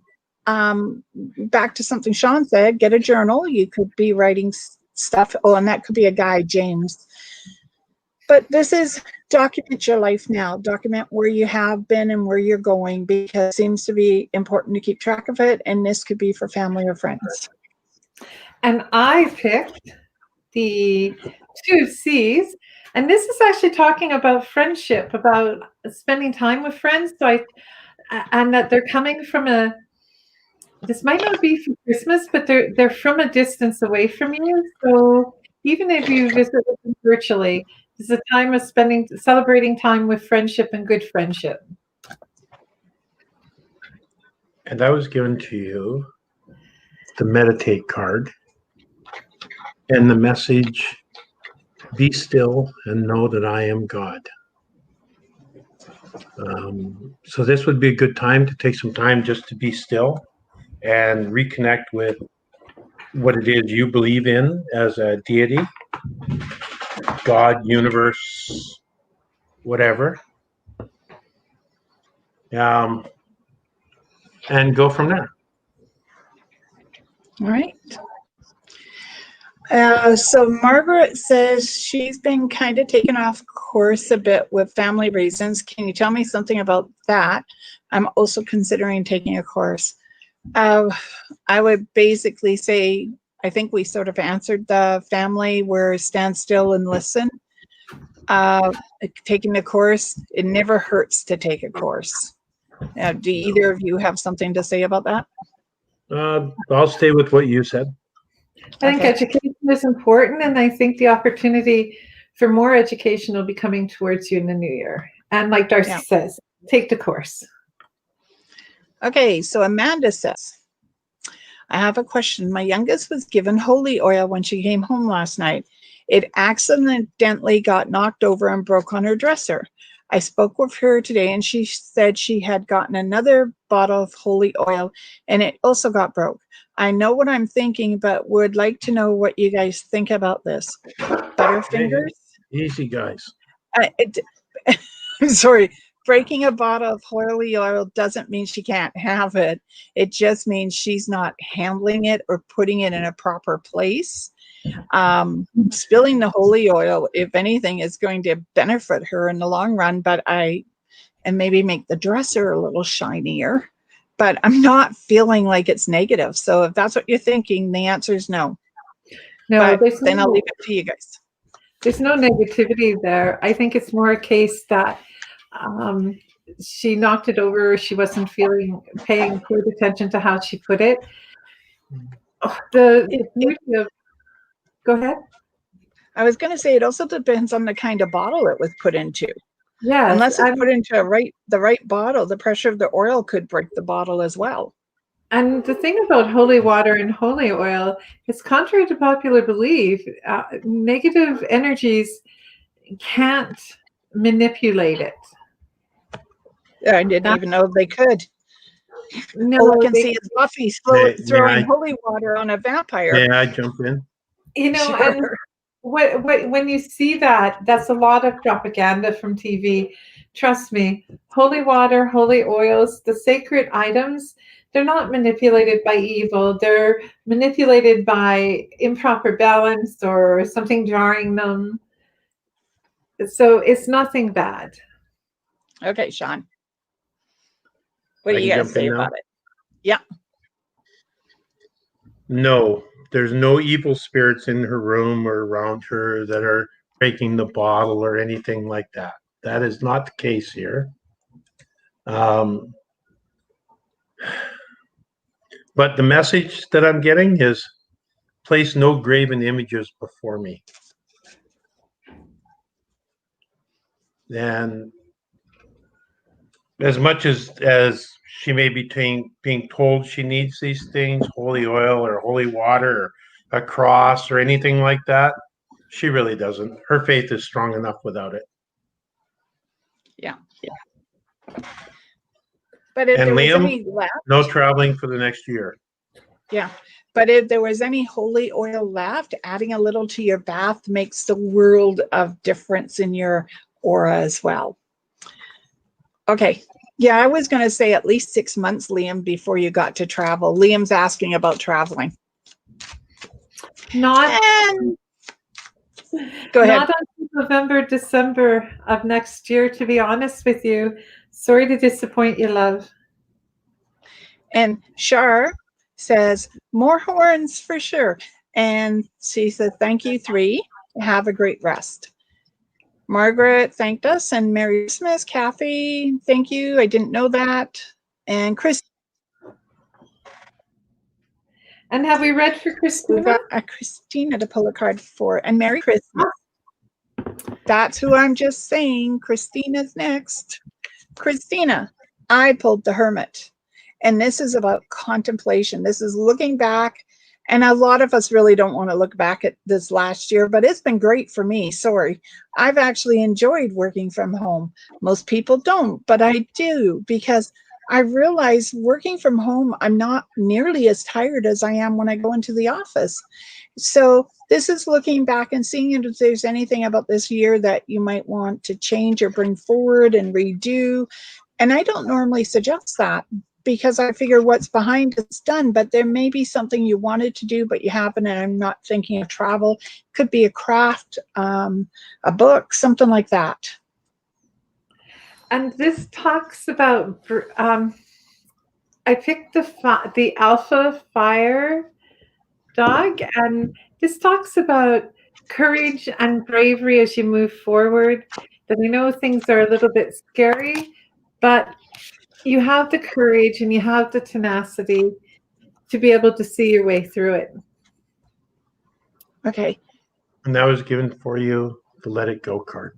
back to something Sean said, get a journal. You could be writing stuff. Oh, and that could be a guy, James. But this is document your life now. Document where you have been and where you're going, because it seems to be important to keep track of it. And this could be for family or friends. And I picked the 2 C's. And this is actually talking about friendship, about spending time with friends. And that they're coming from this might not be for Christmas, but they're from a distance away from you. So even if you visit them virtually, it's a time of celebrating time with friendship and good friendship. And I was given to you the meditate card and the message, be still and know that I am God. So this would be a good time to take some time just to be still and reconnect with what it is you believe in as a deity, God, universe, whatever. And go from there. All right. So Margaret says she's been kind of taken off course a bit with family reasons. Can you tell me something about that? I'm also considering taking a course. I would basically say, I think we sort of answered the family where stand still and listen. Taking the course, it never hurts to take a course. Do either of you have something to say about that? I'll stay with what you said. I think education is important, and I think the opportunity for more education will be coming towards you in the new year. And like Darcy says, take the course. Okay, so Amanda says, I have a question. My youngest was given holy oil when she came home last night. It accidentally got knocked over and broke on her dresser. I spoke with her today and she said she had gotten another bottle of holy oil and it also got broke. I know what I'm thinking, but would like to know what you guys think about this. Butterfingers? Easy, guys. I'm sorry. Breaking a bottle of holy oil doesn't mean she can't have it. It just means she's not handling it or putting it in a proper place. Spilling the holy oil, if anything, is going to benefit her in the long run, and maybe make the dresser a little shinier. But I'm not feeling like it's negative. So if that's what you're thinking, the answer is no. No, then I'll leave it to you guys. There's no negativity there. I think it's more a case that she knocked it over. She wasn't paying good attention to how she put it. Go ahead. I was going to say it also depends on the kind of bottle it was put into. Yes, unless it's put into the right bottle, the pressure of the oil could break the bottle as well. And the thing about holy water and holy oil is, contrary to popular belief, negative energies can't manipulate it. I didn't even know they could. No, all I can see is Buffy throwing holy water on a vampire. Yeah, I jump in. You know, and when you see that, that's a lot of propaganda from TV. Trust me, holy water, holy oils, the sacred items, they're not manipulated by evil. They're manipulated by improper balance or something jarring them. So it's nothing bad. Okay, Sean. What do you guys say about it? Yeah. No, there's no evil spirits in her room or around her that are breaking the bottle or anything like that. That is not the case here. But the message that I'm getting is, place no graven images before me. And as much as she may be being told she needs these things, holy oil or holy water or a cross or anything like that, she really doesn't. Her faith is strong enough without it. Yeah. But if And there was Liam, any left, no traveling for the next year. yeah. But if there was any holy oil left, adding a little to your bath makes the world of difference in your aura as well. Okay. Yeah, I was going to say at least 6 months, Liam, before you got to travel. Liam's asking about traveling. Not And go ahead. not until November, December of next year, to be honest with you. Sorry to disappoint you, love. And Shar says, more horns for sure. And she said, thank you, 3. Have a great rest. Margaret thanked us, and Merry Christmas. Kathy, thank you. I didn't know that. And Chris, And have we read for we Christina? got a Christina to pull a card for. And Merry Christmas. That's who I'm just saying. Christina's next. Christina, I pulled the Hermit. And this is about contemplation. This is looking back. And a lot of us really don't want to look back at this last year, but it's been great for me. Sorry. I've actually enjoyed working from home. Most people don't, but I do, because I realize working from home, I'm not nearly as tired as I am when I go into the office. So this is looking back and seeing if there's anything about this year that you might want to change or bring forward and redo. And I don't normally suggest that, because I figure what's behind is done, but there may be something you wanted to do, but you haven't. And I'm not thinking of travel. Could be a craft, a book, something like that. And this talks about, I picked the alpha fire dog, and this talks about courage and bravery as you move forward. That I know things are a little bit scary, but you have the courage and you have the tenacity to be able to see your way through it. Okay. And that was given for you, the Let It Go card.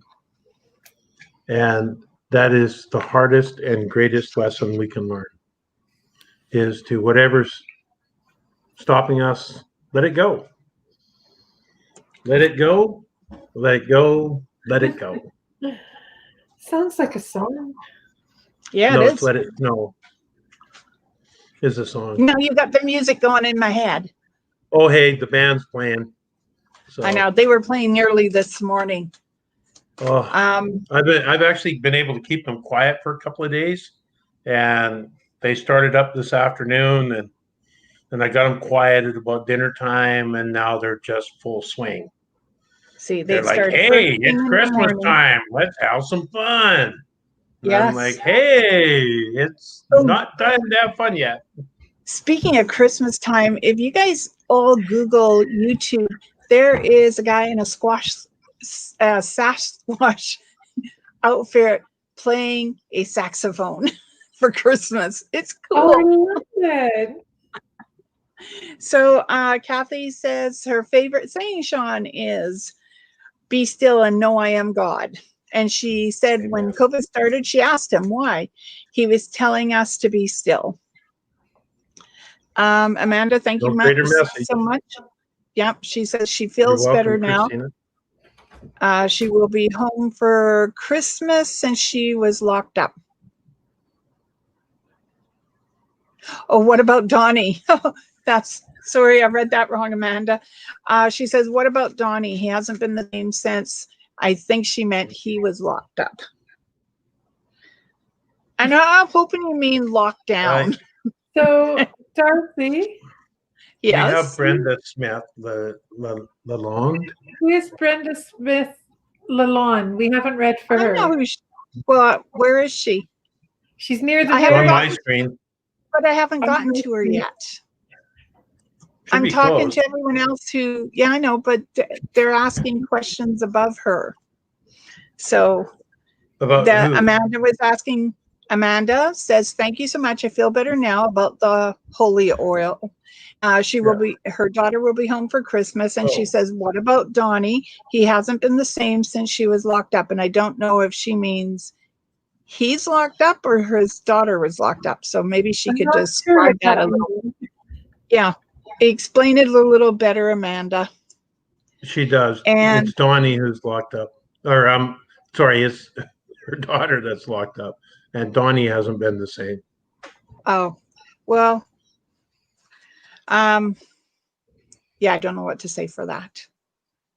And that is the hardest and greatest lesson we can learn, is to whatever's stopping us, let it go. Let it go, let it go, let it go. Sounds like a song. Yeah, No, it it's is. no. Is a song. No, you've got the music going in my head. Oh, hey, the band's playing. So, I know they were playing early this morning. Oh, I've actually been able to keep them quiet for a couple of days, and they started up this afternoon, and I got them quiet at about dinner time, and now they're just full swing. See, They're like, started "Hey, first thing it's in the Christmas morning. time. Let's have some fun." And I'm Yes. like, "Hey, it's Oh. not time to have fun yet." Speaking of Christmas time, if you guys all Google YouTube, there is a guy in a Sasquatch outfit playing a saxophone for Christmas. It's Oh, I cool. love it. So Kathy says her favorite saying, Sean, is "Be still and know I am God." And she said when COVID started, she asked him why. He was telling us to be still. Amanda, thank you so much. Yep, she says she feels better now. She will be home for Christmas, and she was locked up. Oh, what about Donnie? Sorry, I read that wrong, Amanda. She says, what about Donnie? He hasn't been the same since. I think she meant he was locked up. And I'm hoping you mean locked down. So, Darcy. Yes. We have Brenda Smith, Lalonde. Who is Brenda Smith Lalonde? We haven't read for her. I know well, where is she? She's near the on my screen. But I haven't gotten to her yet. I'm talking to everyone else who, yeah, I know, but they're asking questions above her. So Amanda was asking. Amanda says, thank you so much. I feel better now about the holy oil. She will be, her daughter will be home for Christmas. And she says, what about Donnie? He hasn't been the same since she was locked up. And I don't know if she means he's locked up or his daughter was locked up. So maybe she could describe that a little. Yeah. Explain it a little better, Amanda. She does. And it's Donnie who's locked up. Or sorry, it's her daughter that's locked up. And Donnie hasn't been the same. oh, well, yeah, I don't know what to say for that.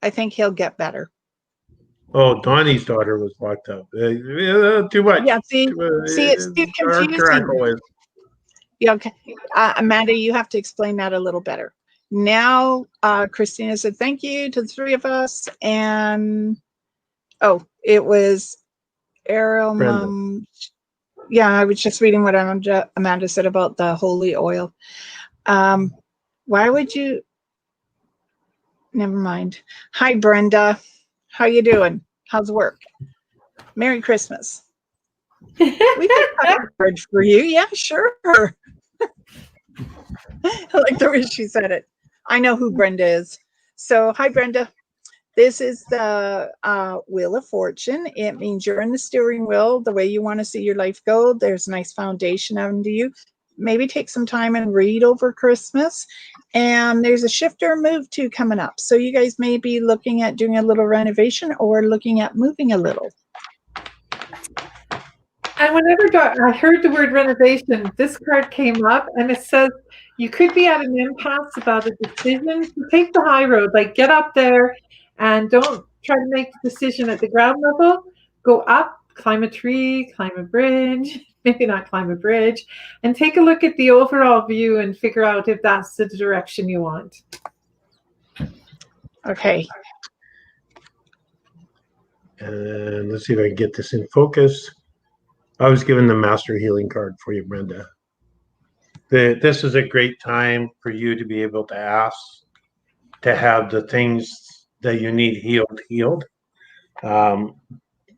I think he'll get better. Oh, Donnie's daughter was locked up. Too much. Yeah, see, it's too confusing. Yeah, okay. Amanda, you have to explain that a little better. Now, Christina said, thank you to the three of us. And, oh, it was Errol. Yeah, I was just reading what Amanda said about the holy oil. Why would you? Never mind. Hi, Brenda. How you doing? How's work? Merry Christmas. We can have a card for you. Yeah, sure. I like the way she said it. I know who Brenda is. So, hi, Brenda. This is the Wheel of Fortune. It means you're in the steering wheel, the way you want to see your life go. There's a nice foundation under you. Maybe take some time and read over Christmas. And there's a shift or move too coming up. So you guys may be looking at doing a little renovation or looking at moving a little. And whenever I heard the word renovation, this card came up and it says you could be at an impasse about a decision. So take the high road, like get up there and don't try to make the decision at the ground level. Go up, climb a tree, climb a bridge, maybe not climb a bridge, and take a look at the overall view and figure out if that's the direction you want. Okay. And let's see if I can get this in focus. I was given the Master Healing card for you, Brenda. This is a great time for you to be able to ask to have the things that you need healed.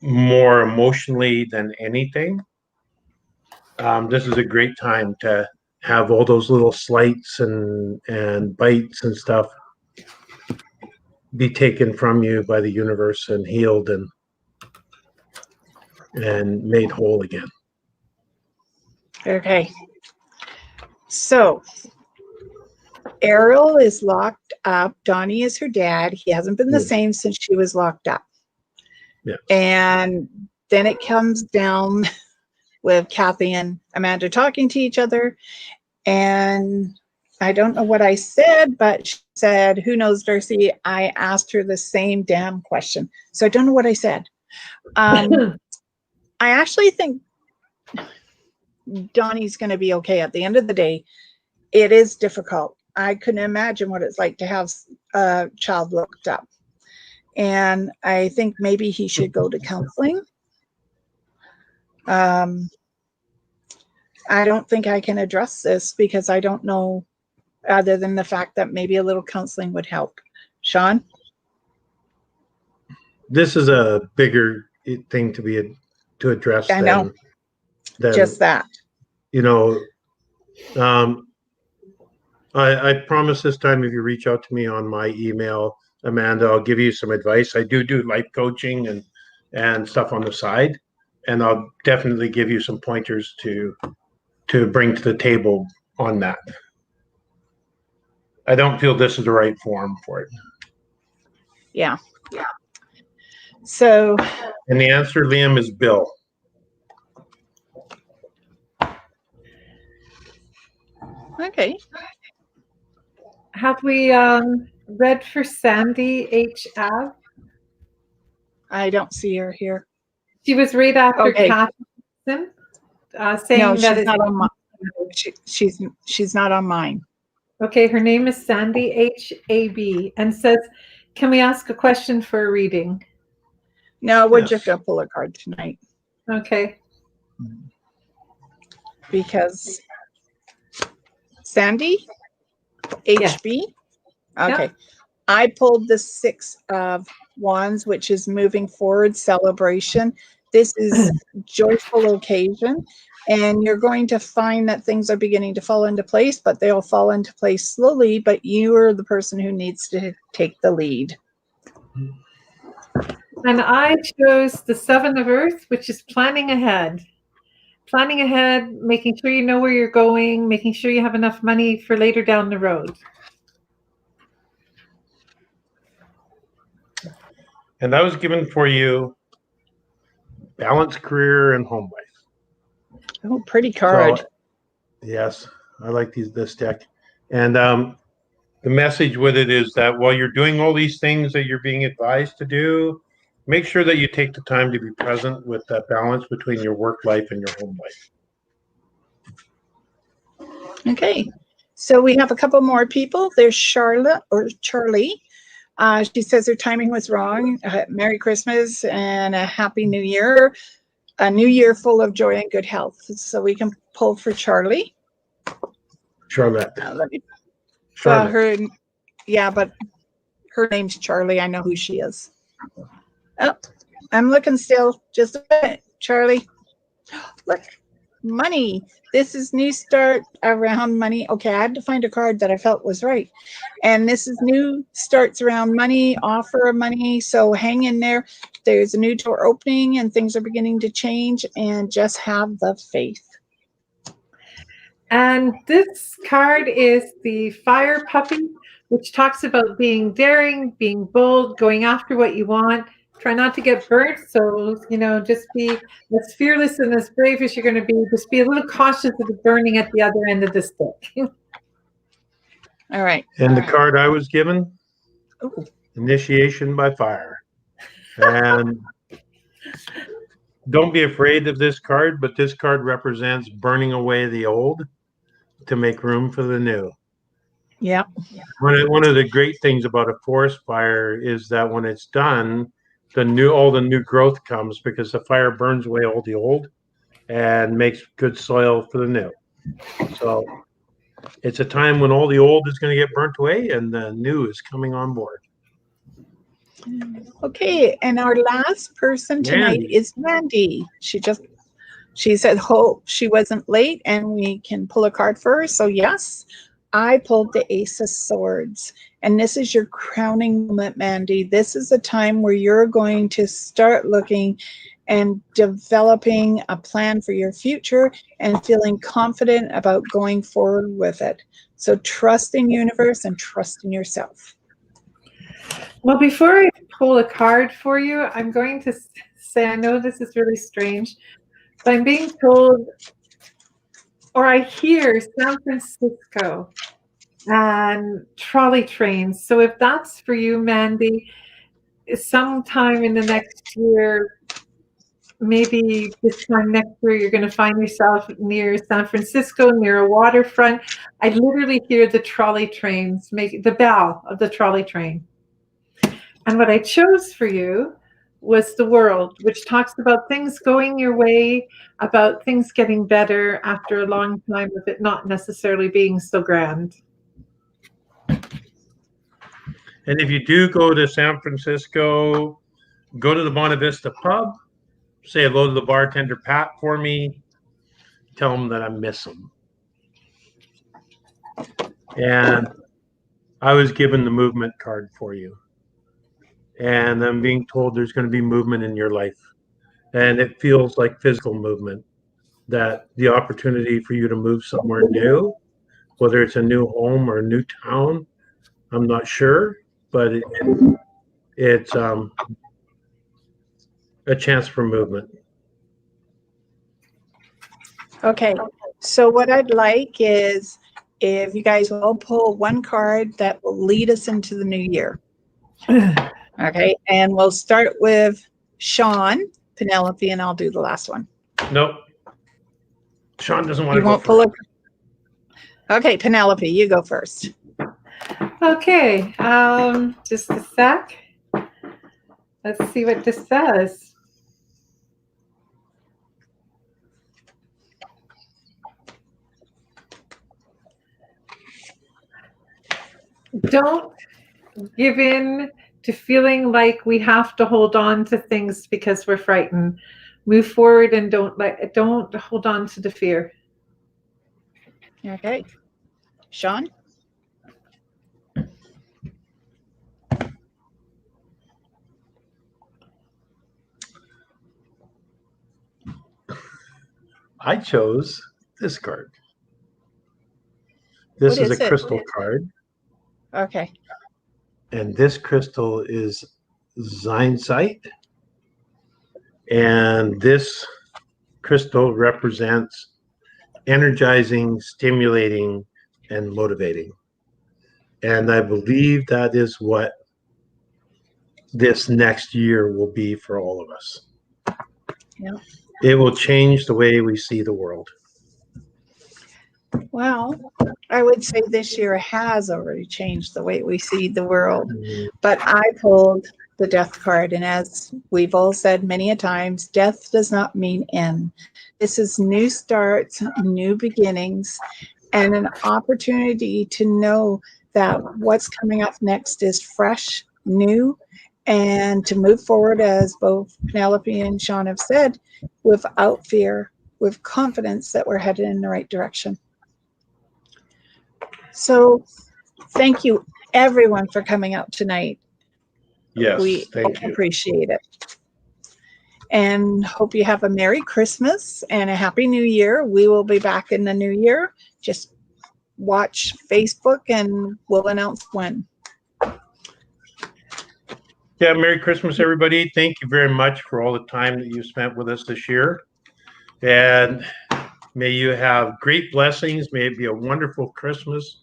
More emotionally than anything. This is a great time to have all those little slights and bites and stuff be taken from you by the universe and healed and made whole again. Okay. So Errol is locked up. Donnie is her dad. He hasn't been the same since she was locked up. Yeah. And then it comes down with Kathy and Amanda talking to each other. And I don't know what I said, but she said, who knows, Darcy? I asked her the same damn question. So I don't know what I said. I actually think Donnie's going to be okay. At the end of the day, it is difficult. I couldn't imagine what it's like to have a child looked up. And I think maybe he should go to counseling. I don't think I can address this because I don't know, other than the fact that maybe a little counseling would help. Sean? This is a bigger thing to address. I know. Than, just that. You know, I promise this time if you reach out to me on my email, Amanda, I'll give you some advice. I do life coaching and stuff on the side, and I'll definitely give you some pointers to bring to the table on that. I don't feel this is the right forum for it. Yeah. So. And the answer, Liam, is Bill. Okay. Have we read for Sandy H. Ave? I don't see her here. She was right after Catherine, saying no, that she's not on mine. She's not on mine. Okay, her name is Sandy H. A.B. and says, can we ask a question for a reading? No, we're just going to pull a card tonight. Okay. Because Sandy? HB? Yeah. Okay. Yeah. I pulled the 6 of Wands, which is moving forward, celebration. This is joyful occasion. And you're going to find that things are beginning to fall into place, but they'll fall into place slowly, but you are the person who needs to take the lead. And I chose the 7 of Earth, which is planning ahead. Planning ahead, making sure you know where you're going, making sure you have enough money for later down the road. And that was given for you balanced career and home life. Oh, pretty card. So, yes, I like this deck. And the message with it is that while you're doing all these things that you're being advised to do, make sure that you take the time to be present with that balance between your work life and your home life. Okay, so we have a couple more people. There's Charlotte or Charlie. She says her timing was wrong. Merry Christmas and a Happy New Year. A new year full of joy and good health. So we can pull for Charlie. Charlotte. Let me, Charlotte. but her name's Charlie. I know who she is. Oh, I'm looking still. Just a minute, Charlie. Look, money. This is new start around money. Okay, I had to find a card that I felt was right. And this is new starts around money, offer of money. So hang in there. There's a new door opening and things are beginning to change, and just have the faith. And this card is the Fire Puppy, which talks about being daring, being bold, going after what you want. Try not to get burnt. So, just be as fearless and as brave as you're going to be. Just be a little cautious of the burning at the other end of the stick. All right. And the card I was given, Initiation by Fire. And don't be afraid of this card, but this card represents burning away the old to make room for the new. Yeah. One of the great things about a forest fire is that when it's done, all the new growth comes because the fire burns away all the old and makes good soil for the new. So it's a time when all the old is going to get burnt away and the new is coming on board. Okay, and our last person tonight is Mandy. She said hope she wasn't late and we can pull a card for her. So yes, I pulled the Ace of Swords. And this is your crowning moment, Mandy. This is a time where you're going to start looking and developing a plan for your future and feeling confident about going forward with it. So trust in universe and trust in yourself. Well, before I pull a card for you, I'm going to say, I know this is really strange, but I'm being told, or I hear San Francisco and trolley trains. So if that's for you, Mandy, sometime in the next year, maybe this time next year, you're going to find yourself near San Francisco, near a waterfront. I literally hear the trolley trains, make the bell of the trolley train. And what I chose for you was the World, which talks about things going your way, about things getting better after a long time of it not necessarily being so grand. And if you do go to San Francisco, go to the Bonta Vista pub, say hello to the bartender, Pat, for me. Tell him that I miss him. And I was given the movement card for you. And I'm being told there's going to be movement in your life. And it feels like physical movement, that the opportunity for you to move somewhere new, whether it's a new home or a new town, I'm not sure, but it's a chance for movement. Okay, so what I'd like is if you guys will pull one card that will lead us into the new year. Okay, and we'll start with Shean, Penelope, and I'll do the last one. Nope. Sean doesn't want You to go won't pull first. it. Okay, Penelope, you go first. Okay, just a sec. Let's see what this says. Don't give in to feeling like we have to hold on to things because we're frightened. Move forward and don't hold on to the fear. Okay. Sean? I chose this card. This What is is a it? crystal card, Okay. and this crystal is Zinsite. And this crystal represents energizing, stimulating, and motivating. And I believe that is what this next year will be for all of us. Yeah. It will change the way we see the world. Well, I would say this year has already changed the way we see the world. But I pulled the death card, and as we've all said many a times, death does not mean end. This is new starts, new beginnings, and an opportunity to know that what's coming up next is fresh, new, and to move forward, as both Penelope and Sean have said, without fear, with confidence that we're headed in the right direction. So thank you, everyone, for coming out tonight. Yes, We thank you. appreciate it. And hope you have a Merry Christmas and a Happy New Year. We will be back in the new year. Just watch Facebook and we'll announce when. Yeah, Merry Christmas, everybody. Thank you very much for all the time that you spent with us this year. And may you have great blessings. May it be a wonderful Christmas.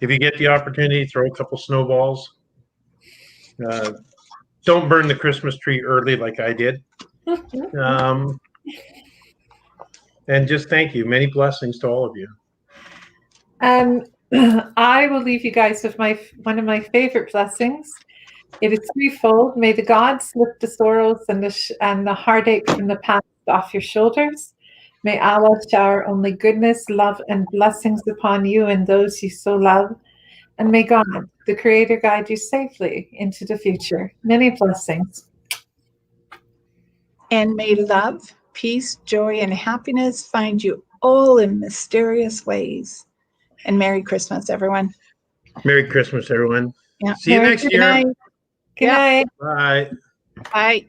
If you get the opportunity, throw a couple snowballs. Don't burn the Christmas tree early like I did. And just thank you. Many blessings to all of you. I will leave you guys with one of my favorite blessings. It is threefold. May the gods lift the sorrows and the heartache from the past off your shoulders. May Allah shower only goodness, love, and blessings upon you and those you so love. And may God, the Creator, guide you safely into the future. Many blessings. And may love, peace, joy, and happiness find you all in mysterious ways. And Merry Christmas, everyone. Merry Christmas, everyone. Yeah. See you next year. Good night. Good night. Bye. Bye.